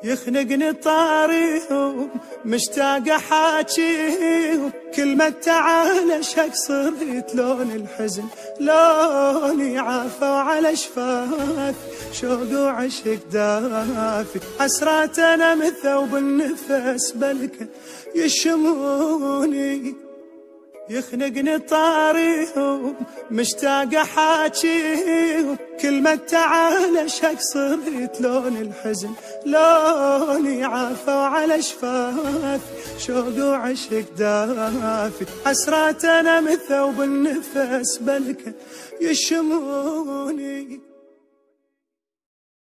يخنقني طاريهم مشتاق احاكيهم، كلمة تعال شق صرت لون الحزن لوني عافى وعلى شفاف شوق وعشق دافي، حسرات انا مثوب النفس بلكن يشموني. يخنقني طاريهم مشتاق احاكيهم، كلمة تعال شق صرت لون الحزن لوني عافى وعلى شفاف شوق وعشق دافي، حسرات انا مثوب النفس بلكن يشموني.